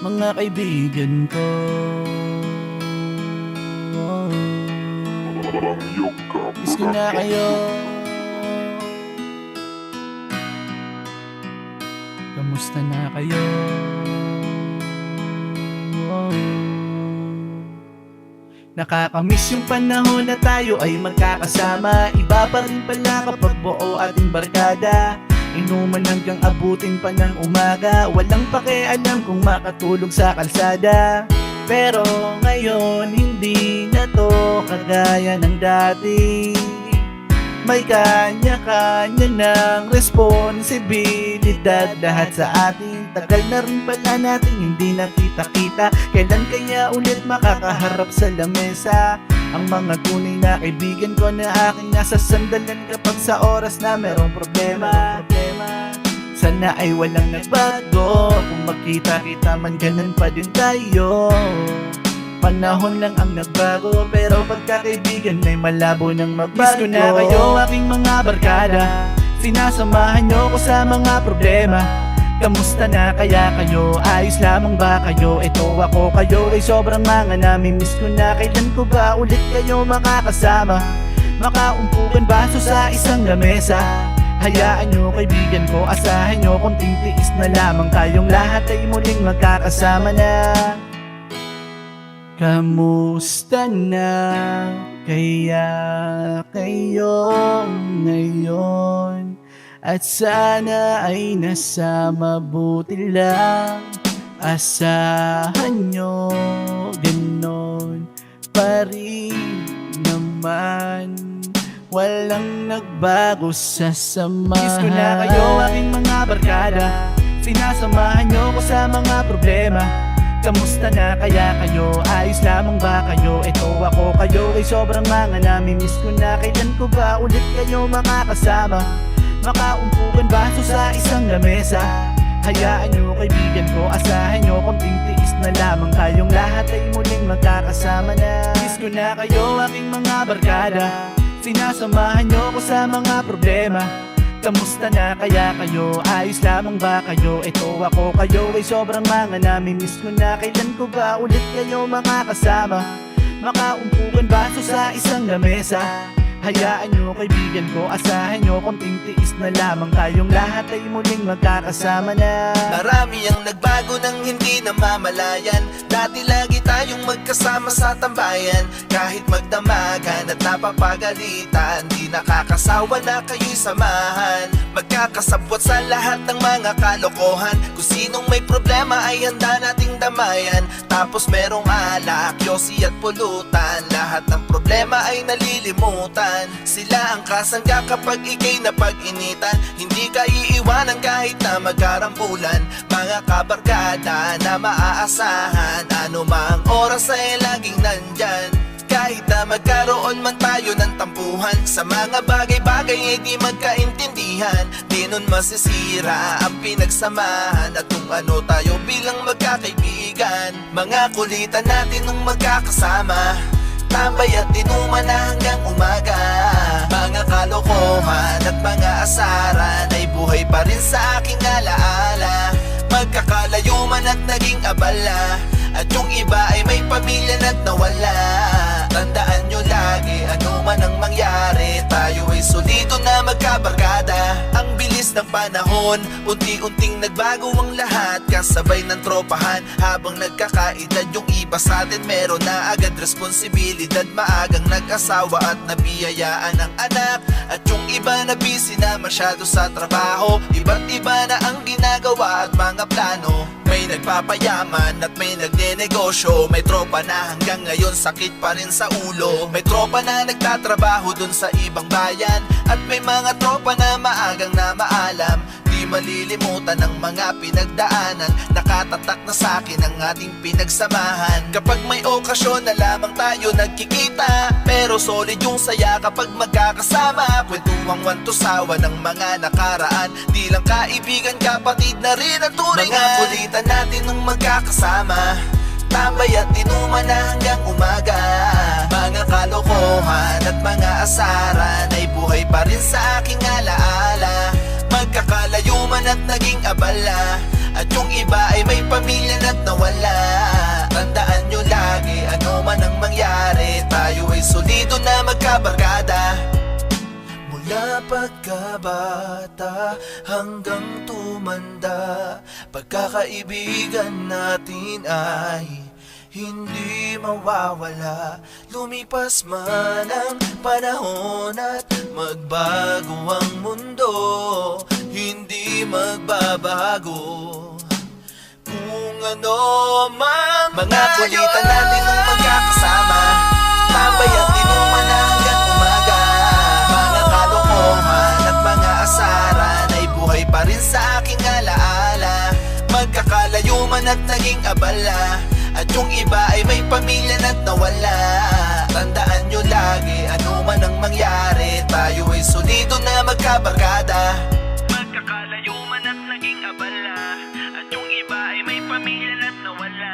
mga kaibigan ko. Miss ko na kayo. Kamusta na kayo? Nakakamiss yung panahon na tayo ay magkakasama. Iba pa rin pala kapag buo ating barkada. Inuman hanggang abutin pa ng umaga. Walang pakialam kung makatulog sa kalsada. Pero ngayon hindi na to kagaya ng dati. May kanya-kanya ng responsibilidad lahat sa atin. Tagal na rin pala natin hindi nakita-kita. Kailan kaya ulit makakaharap sa lamesa ang mga tunay na kaibigan ko na aking nasa sandalan kapag sa oras na merong problema. Sana ay walang nagbago. Kung magkita-kita man ganun pa din tayo. Panahon lang ang nagbago, pero pagkakaibigan ay malabo nang magbago. Miss ko na kayo aking mga barkada. Sinasamahan nyo ko sa mga problema. Kamusta na kaya kayo? Ayos lamang ba kayo? Ito ako, kayo ay sobrang mga namimiss ko na. Kailan ko ba ulit kayo makakasama? Makaumpukan baso sa isang lamesa. Hayaan nyo kaibigan ko, asahan nyo konting tiis na lamang. Tayong lahat ay muling magkakasama na. Kamusta na kaya kayo ngayon? At sana ay nasa mabuti lang. Asahan nyo ganon pa rin naman. Walang nagbago sa samahan. Miss ko na kayo aking mga barkada. Sinasamahan nyo ko sa mga problema. Kamusta na kaya kayo? Ayos lamang ba kayo? Ito ako, kayo ay sobrang mga namimiss ko na. Kailan ko ba ulit kayo makakasama? Makaumpukan baso sa isang lamesa. Hayaan nyo kaibigan ko, asahan nyo konting tiis na lamang. Tayong lahat ay muling magkakasama na. Miss ko na kayo aking mga barkada. Sinasamahan nyo ko sa mga problema. Kamusta na kaya kayo? Ayos lamang ba kayo? Ito ako, kayo ay sobrang mga namimiss ko na. Kailan ko ba ulit kayo makakasama? Makaumpukan baso sa isang lamesa. Hayaan nyo kaibigan ko, asahan nyo konting tiis na lamang. Tayong lahat ay muling magkakasama na. Marami ang nagbago nang hindi namamalayan. Dati lagi tayong magkasama sa tambayan. Kahit magdamagan at napapagalitan, di nakakasawa na kayo'y samahan. Magkakasabwat sa lahat ng mga kalokohan. Kung sinong may problema ay handa nating damayan. Tapos merong alak, yosi at pulutan. Lahat ng problema ay nalilimutan. Sila ang kasangga kapag ikay napag-initan. Hindi ka iiwanan kahit na magkarambulan. Mga kabarkada na maaasahan. Ano mang oras ay laging nandyan. Kahit na magkaroon man tayo ng tampuhan, sa mga bagay-bagay ay di magkaintindihan. Di nun masisira ang pinagsamahan at kung ano tayo bilang magkakaibigan. Mga kulitan natin nung magkakasama, tambay at inuman na hanggang umaga. Mga kalokohan at mga asaran ay buhay pa rin sa aking alaala. Magkakalayo man at naging abala, at yung iba ay may pamilya na't nawala. Tandaan nyo lagi, ano man ang mangyari, tayo ay solido na magkabarkada. Ang bilis ng panahon, unti-unting nagbago ang lahat. Kasabay ng tropahan, habang nagkakaedad yung iba sa atin meron na agad responsibilidad. Maagang nag-asawa at nabiyayaan ng anak. At yung iba na busy na masyado sa trabaho. Iba't iba na ang ginagawa at mga plano. May nagpapayaman at may nagnenegosyo. May tropa na hanggang ngayon sakit pa rin sa ulo. May tropa na nagtatrabaho dun sa ibang bayan. At may mga tropa na maagang na maalam. Di malilimutan ang mga pinagdaanan. Nakatatak na sa'kin ang ating pinagsamahan. Kapag may okasyon na lamang tayo nagkikita, pero solid yung saya kapag magkakasama. Kwentuhang wantusawa ng mga nakaraan. Di lang kaibigan, kapatid na rin ang turingan. Mga kulitan natin nung magkakasama, tambay at inuman na hanggang umaga. Mga kalokohan at mga asaran ay buhay pa rin sa aking alaala. Magkakalayo man at naging abala, at yung iba ay may pamilya na't nawala. Tandaan nyo lagi, ano man ang mangyari, tayo ay solido na magkabarkada. Mula pagkabata hanggang tumanda, pagkakaibigan natin ay hindi mawawala. Lumipas man ang panahon at magbago ang mundo, hindi magbabago kung ano man mga kulitan natin nung magkakasama. Tambay at inuman na hanggang umaga. Mga kalokohan at mga asaran ay buhay pa rin sa aking alaala. Magkakalayo man at naging abala, at yung iba ay may pamilya na't nawala. Tandaan nyo lagi, ano man ang mangyari, tayo ay solido na magkabarkada. Magkakalayo man at naging abala, at yung iba ay may pamilya na't nawala.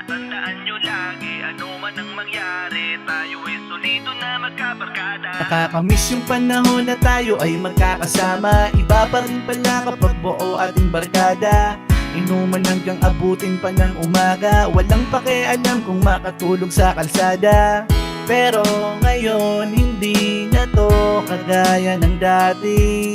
Tandaan nyo lagi, ano man ang mangyari, tayo ay solido na magkabarkada. Nakakamiss yung panahon na tayo ay magkakasama. Iba pa rin pala kapag buo ating barkada. Inuman hanggang abutin pa ng umaga. Walang pakialam kung makatulog sa kalsada. Pero ngayon hindi na to kagaya ng dati.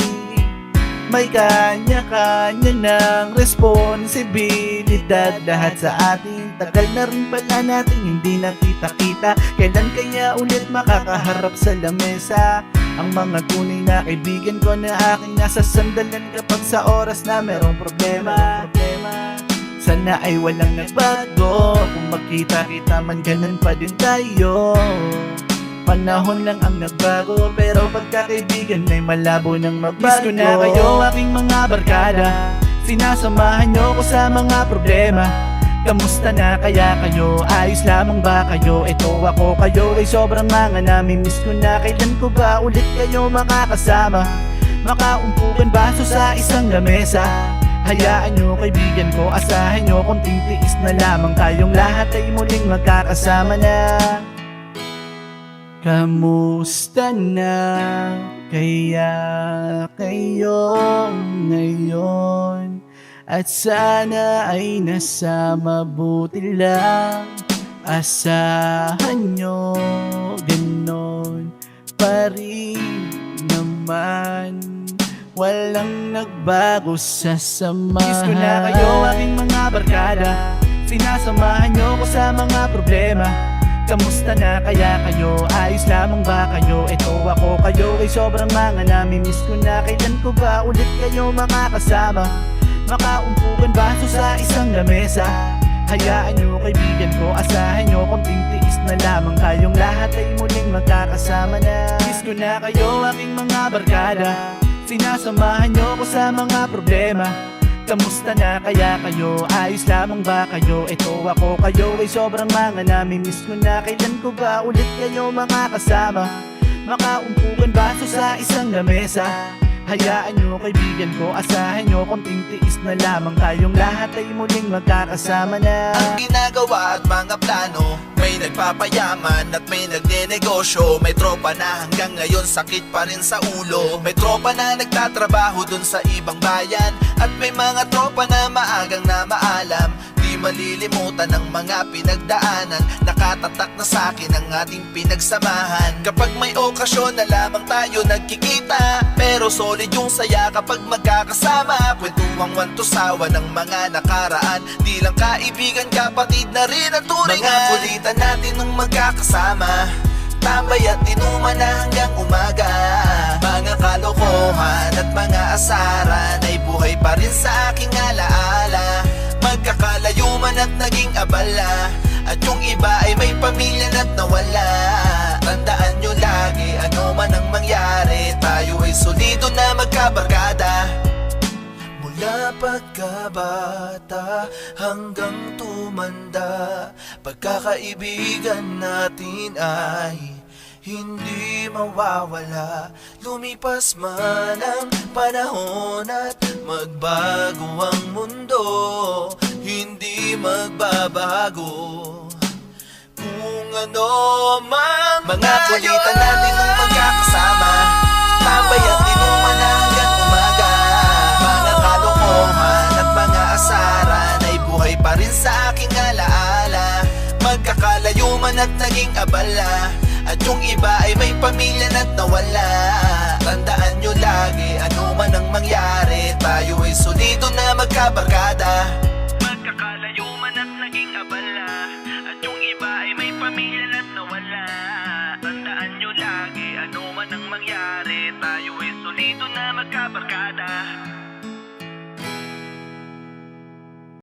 May kanya-kanya ng responsibilidad lahat sa atin. Tagal na rin pala natin hindi nakita-kita. Kailan kaya ulit makakaharap sa lamesa ang mga tunay na kaibigan ko na aking nasa sandalan kapag sa oras na merong problema. Sana ay walang nagbago, kung magkita-kita man ganun pa din tayo. Panahon lang ang nagbago, pero pagkakaibigan ay malabo nang magbago. Miss ko na kayo aking mga barkada, sinasamahan nyo ko sa mga problema. Kamusta na kaya kayo? Ayos lamang ba kayo? Ito ako, kayo ay sobrang mga namimiss ko na. Kailan ko ba ulit kayo makakasama? Makaumpukan baso sa isang lamesa. Hayaan nyo kaibigan ko, asahan nyo, konting tiis na lamang, tayong lahat ay muling magkakasama na. Kamusta na kaya kayo ngayon? At sana ay nasa mabuti lang. Asahan nyo ganon pa rin naman. Walang nagbago sa samahan. Miss ko na kayo aking mga barkada, sinasamahan nyo ko sa mga problema. Kamusta na kaya kayo? Ayos lamang ba kayo? Ito ako, kayo ay sobrang mga namimiss ko na. Kailan ko ba ulit kayo makakasama? Makaumpukan baso sa isang lamesa. Hayaan nyo kaibigan ko, asahan nyo, konting tiis na lamang, tayong lahat ay muling magkakasama na. Miss ko na kayo aking mga barkada, sinasamahan nyo ko sa mga problema. Kamusta na kaya kayo? Ayos lamang ba kayo? Ito ako, kayo ay sobrang mga namimiss ko na. Kailan ko ba ulit kayo makakasama? Makaumpukan baso sa isang lamesa. Hayaan nyo kaibigan ko, asahan nyo, konting tiis na lamang, tayong lahat ay muling magkakasama na. Ang ginagawa at mga plano, may nagpapayaman at may nagnenegosyo. May tropa na hanggang ngayon sakit pa rin sa ulo. May tropa na nagtatrabaho dun sa ibang bayan, at may mga tropa na maagang na maalam. Di malilimutan ang mga pinagdaanan, nakatatak na sa'kin ang ating pinagsamahan. Kapag may okasyon na lamang tayo nagkikita, pero solid yung saya kapag magkakasama. Kwentuang wantusawa ng mga nakaraan, di lang kaibigan, kapatid na rin ang turingan. Mga kulitan natin nung magkakasama, tambay at inuman na hanggang umaga. Mga kalokohan at mga asaran ay buhay pa rin sa aking alaala. Magkakalayo man at naging abala, at yung iba ay may pamilya na't nawala. Tandaan nyo lagi, ano man ang mangyari, tayo ay solido na magkabarkada. Mula pagkabata hanggang tumanda, pagkakaibigan natin ay hindi mawawala. Lumipas man ang panahon at magbago ang mundo, hindi magbabago kung ano man. Mga kulitan natin nung magkakasama, tambay at inuman na hanggang umaga. Mga kalokohan at mga asa man at naging abala, at yung iba ay may pamilya na't nawala. Tandaan nyo lagi, ano man ang mangyari, tayo ay solido na magkabarkada. Magkakalayo man at naging abala, at yung iba ay may pamilya na't nawala. Tandaan nyo lagi, ano man ang mangyari, tayo ay solido na magkabarkada.